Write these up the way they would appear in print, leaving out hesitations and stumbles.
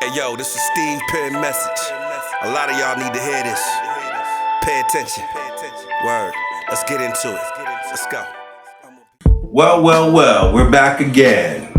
Hey yo, this is Steve Penn message. A lot of y'all need to hear this. Pay attention. Word. Let's get into it. Let's go. Well, we're back again.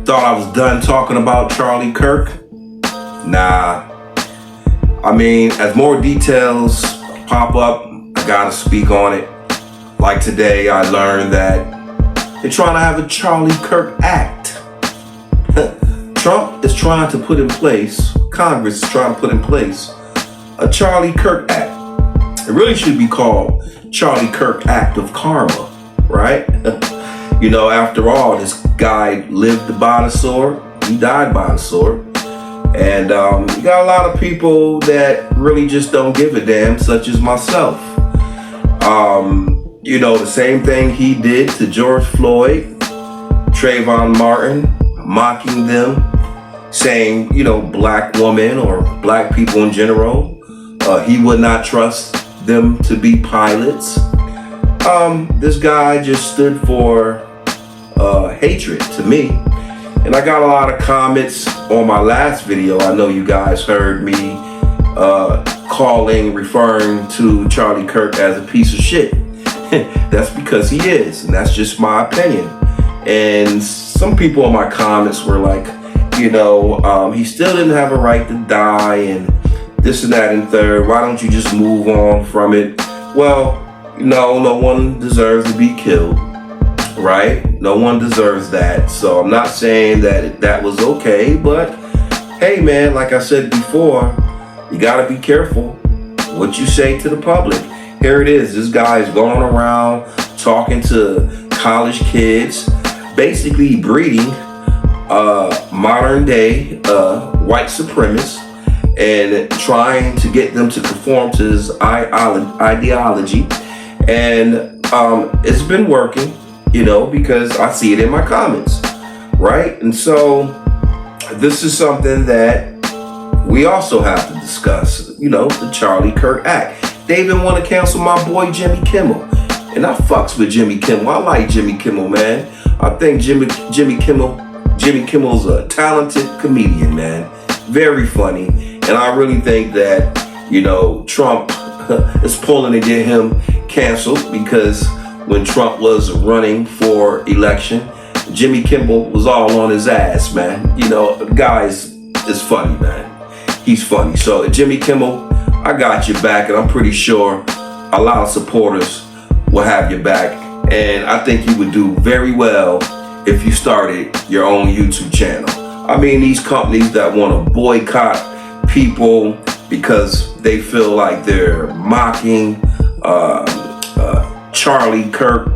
Thought I was done talking about Charlie Kirk? Nah. I mean, as more details pop up, I gotta speak on it. Like today, I learned that they're trying to have a Charlie Kirk Act. Trump is trying to put in place, Congress is trying to put in place a Charlie Kirk Act. It really should be called Charlie Kirk Act of Karma, right? You know, after all, this guy lived by the sword, he died by the sword. And you got a lot of people that really just don't give a damn, such as myself. You know, the same thing he did to George Floyd, Trayvon Martin, mocking them, saying, you know, black women or black people in general, he would not trust them to be pilots. This guy just stood for hatred to me. And I got a lot of comments on my last video. I know you guys heard me referring to Charlie Kirk as a piece of shit. That's because he is, and that's just my opinion. And some people in my comments were like, you know, he still didn't have a right to die and this and that and third. Why don't you just move on from it? Well, no one deserves to be killed, right? No one deserves that. So I'm not saying that that was okay, but hey man, like I said before, you gotta be careful what you say to the public. Here it is, this guy is going around talking to college kids, basically breeding modern day white supremacists and trying to get them to conform to his ideology. And it's been working, you know, because I see it in my comments, right? And so this is something that we also have to discuss, you know, the Charlie Kirk Act. They even want to cancel my boy Jimmy Kimmel. And I fucks with Jimmy Kimmel. I like Jimmy Kimmel, man. I think Jimmy Kimmel's a talented comedian, man. Very funny. And I really think that, you know, Trump is pulling to get him canceled because when Trump was running for election, Jimmy Kimmel was all on his ass, man. You know, the guy is funny, man. He's funny. So Jimmy Kimmel, I got your back, and I'm pretty sure a lot of supporters will have your back. And I think you would do very well if you started your own YouTube channel. I mean, these companies that want to boycott people because they feel like they're mocking Charlie Kirk,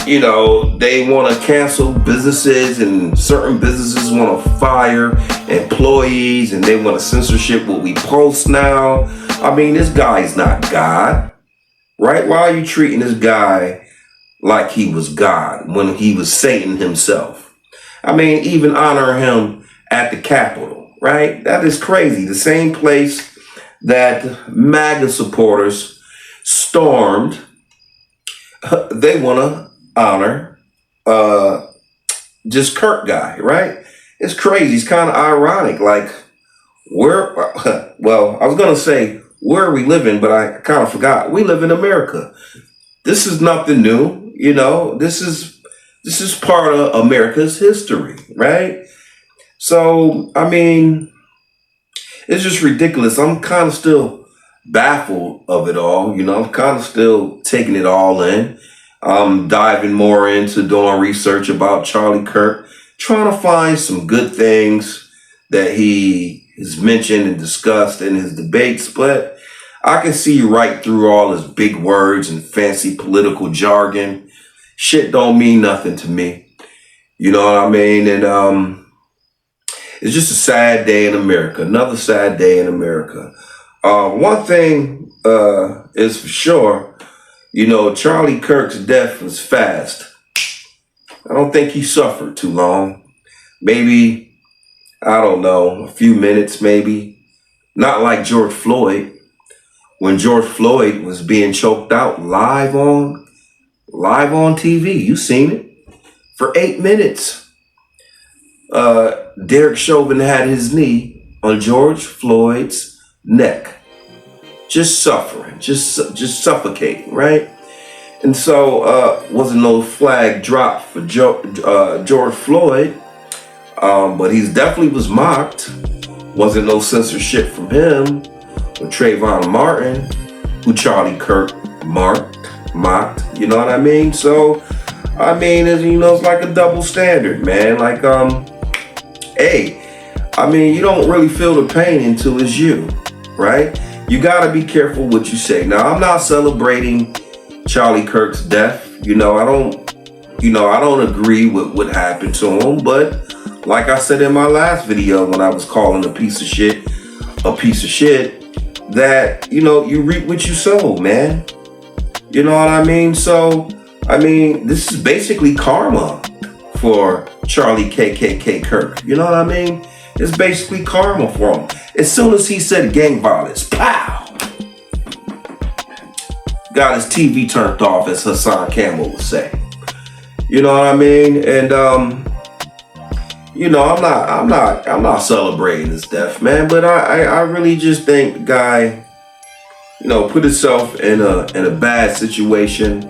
you know, they want to cancel businesses, and certain businesses want to fire employees, and they want to censorship what we post now. I mean, this guy's not God, right? Why are you treating this guy like he was God when he was Satan himself? I mean, even honor him at the Capitol, right? That is crazy. The same place that MAGA supporters stormed, they want to honor this Kirk guy, right? It's crazy. It's kind of ironic. Like, well, I was going to say, where are we living? But I kind of forgot. We live in America. This is nothing new. You know, this is part of America's history, right? So, I mean, it's just ridiculous. I'm kind of still baffled of it all. You know, I'm kind of still taking it all in. I'm diving more into doing research about Charlie Kirk, trying to find some good things that he has mentioned and discussed in his debates, but I can see right through all his big words and fancy political jargon. Shit don't mean nothing to me. You know what I mean? And it's just a sad day in America. Another sad day in America. One thing is for sure, you know, Charlie Kirk's death was fast. I don't think he suffered too long. Maybe, I don't know, a few minutes maybe. Not like George Floyd. When George Floyd was being choked out live on TV, you seen it, for 8 minutes. Derek Chauvin had his knee on George Floyd's neck, just suffering, just suffocating, right? And so wasn't no flag dropped for George Floyd, but he definitely was mocked. Wasn't no censorship from him or Trayvon Martin, who Charlie Kirk mocked. You know what I mean? So, I mean, it's like a double standard, man. Like, hey, I mean, you don't really feel the pain until it's you, right? You gotta be careful what you say. Now, I'm not celebrating Charlie Kirk's death. I don't agree with what happened to him, but like I said in my last video when I was calling a piece of shit, that, you reap what you sow, man. You know what I mean? So, I mean, this is basically karma for Charlie KKK Kirk. You know what I mean? It's basically karma for him. As soon as he said gang violence, pow! Got his TV turned off, as Hassan Campbell would say. You know what I mean? And I'm not celebrating his death, man. But I really just think the guy, put himself in a bad situation.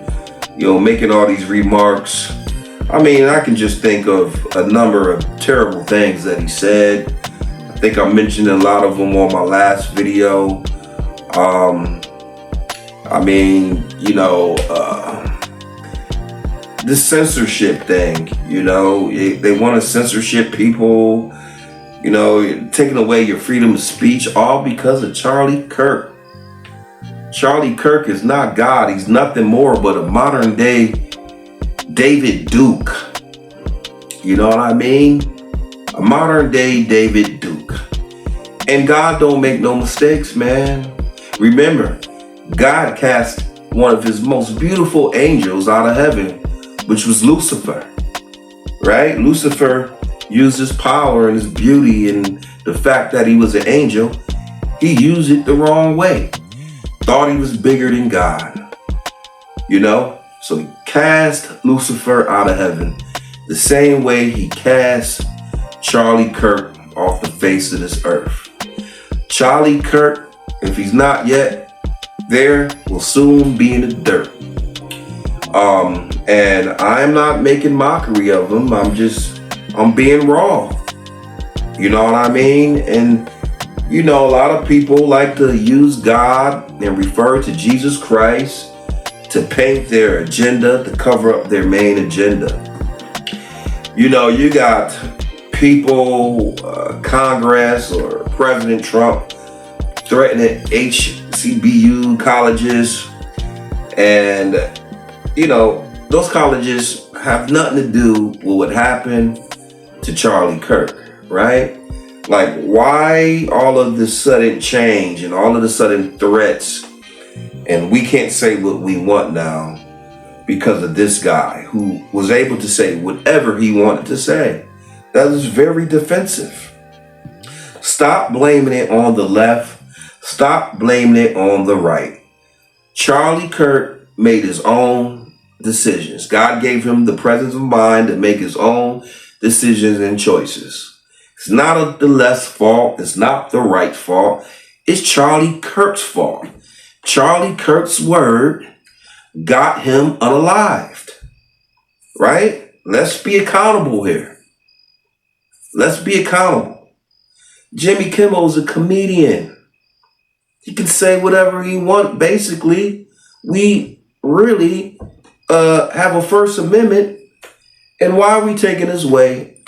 Making all these remarks. I mean, I can just think of a number of terrible things that he said. I think I mentioned a lot of them on my last video. This censorship thing, they want to censorship people, taking away your freedom of speech, all because of Charlie Kirk. Charlie Kirk is not God. He's nothing more but a modern day David Duke. You know what I mean? A modern day David Duke. And God don't make no mistakes, man. Remember, God cast one of his most beautiful angels out of heaven, which was Lucifer, right? Lucifer used his power and his beauty and the fact that he was an angel. He used it the wrong way. Thought he was bigger than God, So he cast Lucifer out of heaven the same way he cast Charlie Kirk off the face of this earth. Charlie Kirk, if he's not yet there, will soon be in the dirt. And I'm not making mockery of him. I'm being raw. You know what I mean? And, a lot of people like to use God and refer to Jesus Christ to paint their agenda, to cover up their main agenda. You got people, Congress or President Trump threatening HBCU colleges. And, those colleges have nothing to do with what happened to Charlie Kirk, right? Like, why all of this sudden change and all of the sudden threats, and we can't say what we want now because of this guy who was able to say whatever he wanted to say? That was very defensive. Stop blaming it on the left. Stop blaming it on the right. Charlie Kirk made his own decisions. God gave him the presence of mind to make his own decisions and choices. It's not the left's fault. It's not the right's fault. It's Charlie Kirk's fault. Charlie Kirk's word got him unalived. Right? Let's be accountable here. Let's be accountable. Jimmy Kimmel is a comedian. He can say whatever he wants. Basically, we really have a First Amendment, and why are we taking this away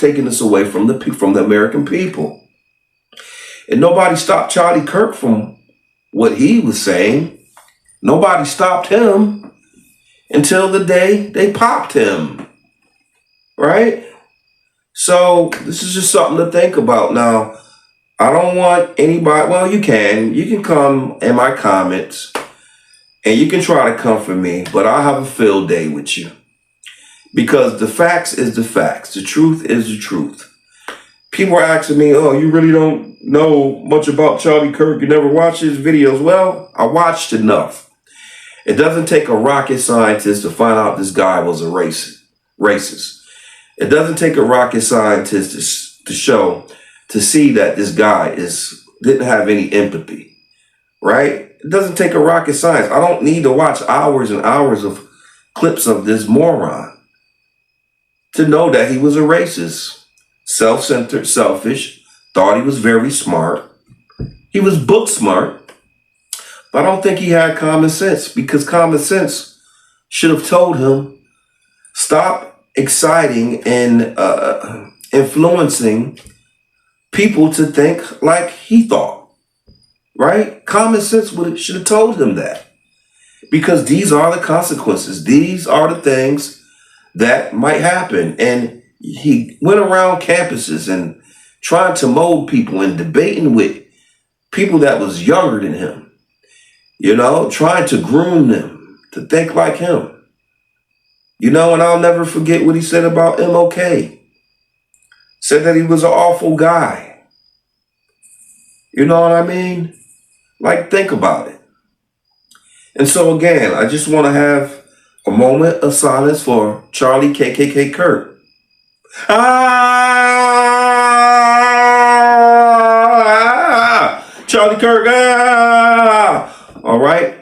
from the American people? And nobody stopped Charlie Kirk from what he was saying. Nobody stopped him until the day they popped him. Right? So this is just something to think about. Now, I don't want anybody, well, you can come in my comments and you can try to come for me, but I'll have a field day with you. Because the facts is the facts. The truth is the truth. People are asking me, oh, you really don't know much about Charlie Kirk. You never watched his videos. Well, I watched enough. It doesn't take a rocket scientist to find out this guy was a racist. It doesn't take a rocket scientist to see that this guy didn't have any empathy, right? It doesn't take a rocket science. I don't need to watch hours and hours of clips of this moron to know that he was a racist, self-centered, selfish, thought he was very smart. He was book smart, but I don't think he had common sense, because common sense should have told him, stop exciting and influencing people to think like he thought, right? Common sense should have told him that, because these are the consequences. These are the things that might happen. And he went around campuses and trying to mold people and debating with people that was younger than him, trying to groom them to think like him. And I'll never forget what he said about MLK. Said that he was an awful guy. You know what I mean? Like, think about it. And so again, I just want to have a moment of silence for Charlie KKK Kirk. Charlie Kirk. All right.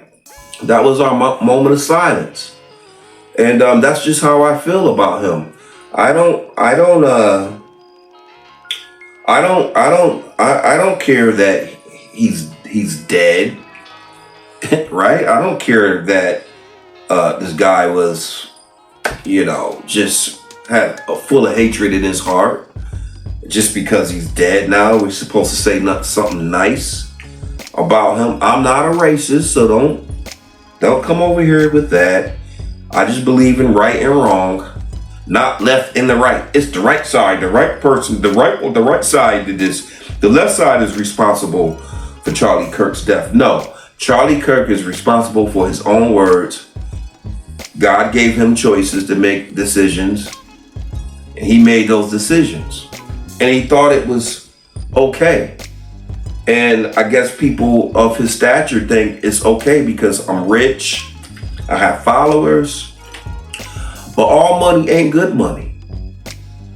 That was our moment of silence. And that's just how I feel about him. I don't care that he's dead. Right? I don't care that this guy was, just had a full of hatred in his heart. Just because he's dead now, we're supposed to say something nice about him. I'm not a racist, so don't come over here with that. I just believe in right and wrong, not left and the right. It's the right side, the right person, the right side did this. The left side is responsible for Charlie Kirk's death. No, Charlie Kirk is responsible for his own words. God gave him choices to make decisions, and he made those decisions. And he thought it was okay. And I guess people of his stature think it's okay because I'm rich, I have followers, but all money ain't good money.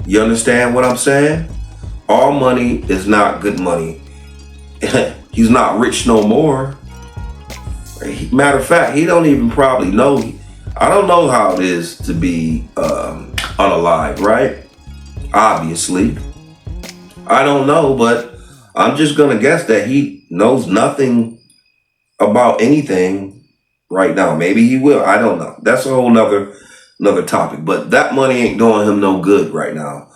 You understand what I'm saying? All money is not good money. He's not rich no more. Matter of fact, he don't even probably know. I don't know how it is to be unalive, right? Obviously. I don't know, but I'm just going to guess that he knows nothing about anything right now. Maybe he will. I don't know. That's a whole another topic. But that money ain't doing him no good right now.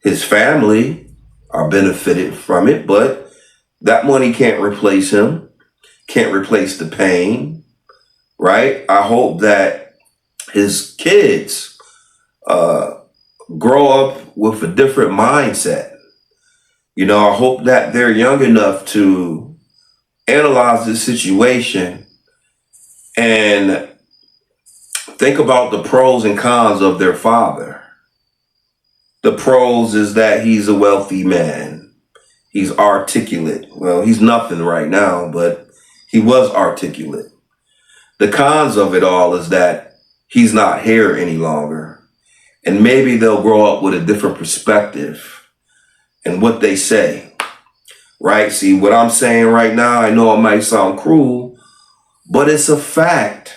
His family are benefited from it, but that money can't replace him, can't replace the pain, right? I hope that his kids grow up with a different mindset. I hope that they're young enough to analyze this situation and think about the pros and cons of their father. The pros is that he's a wealthy man. He's articulate. Well, he's nothing right now, but he was articulate. The cons of it all is that he's not here any longer. And maybe they'll grow up with a different perspective and what they say, right? See, what I'm saying right now, I know it might sound cruel, but it's a fact,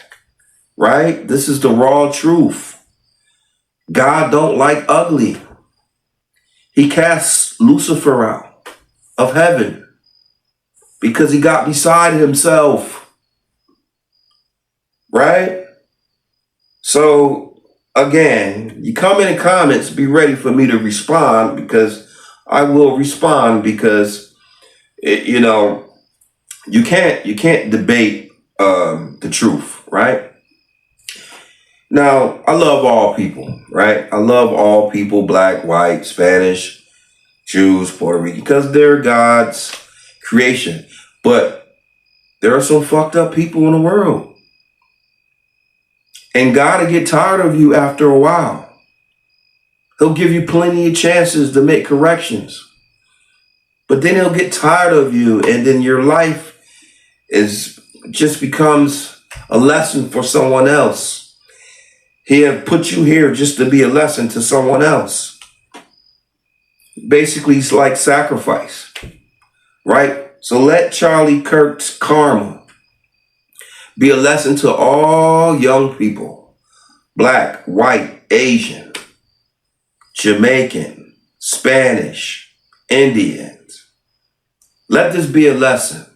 right? This is the raw truth. God don't like ugly. He cast Lucifer out of heaven because he got beside himself, right? So again, you come in the comments, be ready for me to respond, because I will respond, because you can't debate the truth, right? Now, I love all people, right? I love all people, black, white, Spanish, Jews, Puerto Rican, because they're God's creation. But there are some fucked up people in the world. And God will get tired of you after a while. He'll give you plenty of chances to make corrections. But then he'll get tired of you, and then your life just becomes a lesson for someone else. He'll put you here just to be a lesson to someone else. basically it's like sacrifice, right? So let Charlie Kirk's karma be a lesson to all young people, black, white, Asian, Jamaican, Spanish, Indians. Let this be a lesson.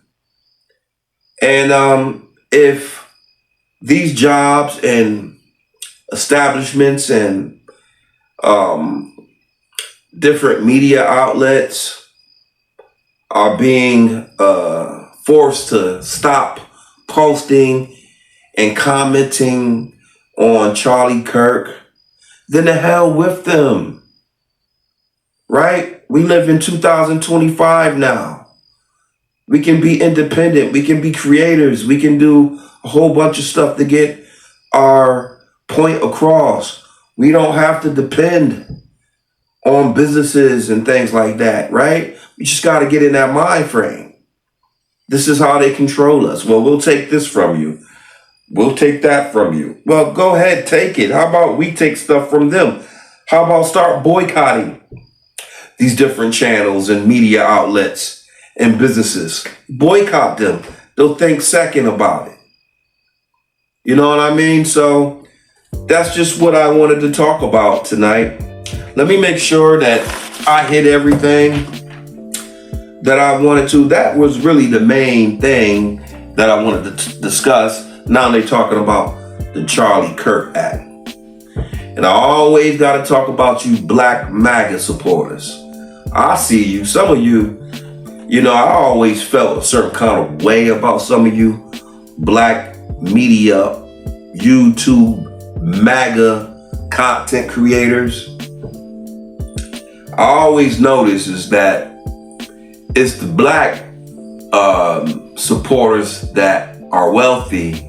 And if these jobs and establishments and different media outlets are being forced to stop posting and commenting on Charlie Kirk, then the hell with them, right? We live in 2025 now. We can be independent. We can be creators. We can do a whole bunch of stuff to get our point across. We don't have to depend on businesses and things like that, right? We just got to get in that mind frame. This is how they control us. Well, we'll take this from you. We'll take that from you. Well, go ahead, take it. How about we take stuff from them? How about start boycotting these different channels and media outlets and businesses? Boycott them. They'll think second about it. You know what I mean? So that's just what I wanted to talk about tonight. Let me make sure that I hit everything that I wanted to. That was really the main thing that I wanted to discuss. Now they're talking about the Charlie Kirk Act. And I always got to talk about you black MAGA supporters. I see you. Some of you, you know, I always felt a certain kind of way about some of you black media, YouTube, MAGA content creators. I always notice is that it's the black supporters that are wealthy.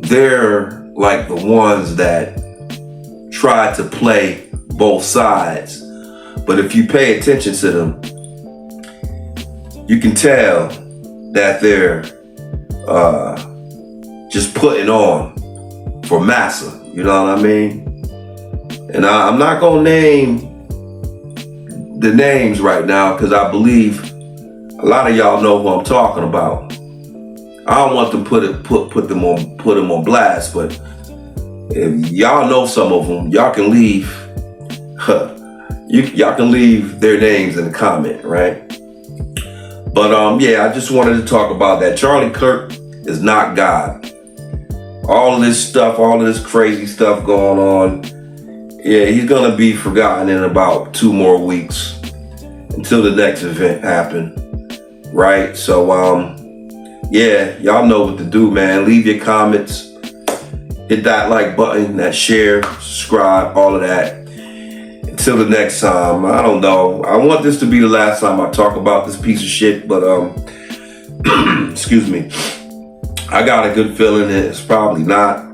They're like the ones that try to play both sides. But if you pay attention to them, you can tell that they're just putting on for massa. You know what I mean? And I'm not going to name the names right now because I believe a lot of y'all know who I'm talking about. I don't want to put them on blast, but if y'all know some of them, y'all can leave. Y'all can leave their names in the comment, right? But yeah, I just wanted to talk about that. Charlie Kirk is not God. All of this stuff, all of this crazy stuff going on. Yeah, he's gonna be forgotten in about 2 more weeks until the next event happen, right? So yeah, y'all know what to do, man. Leave your comments, hit that like button, that share, subscribe, all of that. Until the next time, I don't know. I want this to be the last time I talk about this piece of shit, but excuse me. I got a good feeling it's probably not.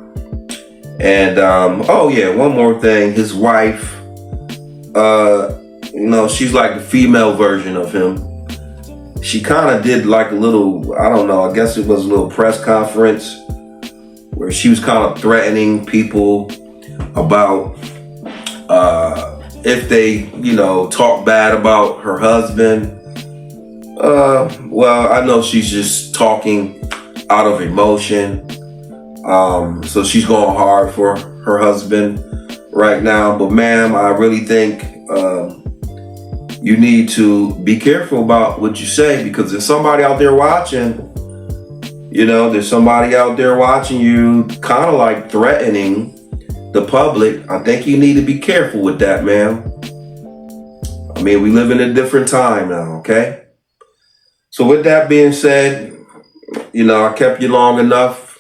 And oh yeah, one more thing. His wife, you know, she's like the female version of him. She kind of did like a little, I don't know, I guess it was a little press conference where she was kind of threatening people about if they, you know, talk bad about her husband. Well, I know she's just talking out of emotion. So she's going hard for her husband right now. But ma'am, I really think you need to be careful about what you say, because there's somebody out there watching. You know, there's somebody out there watching you, kind of like threatening the public. I think you need to be careful with that, ma'am. I mean, we live in a different time now, okay? So with that being said, you know, I kept you long enough.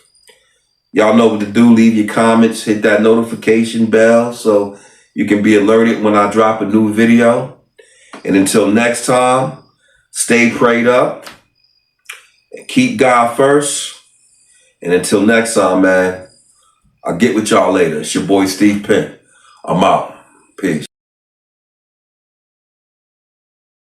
Y'all know what to do. Leave your comments, hit that notification bell so you can be alerted when I drop a new video. And until next time, stay prayed up and keep God first. And until next time, man, I'll get with y'all later. It's your boy Steve Penn. I'm out. Peace.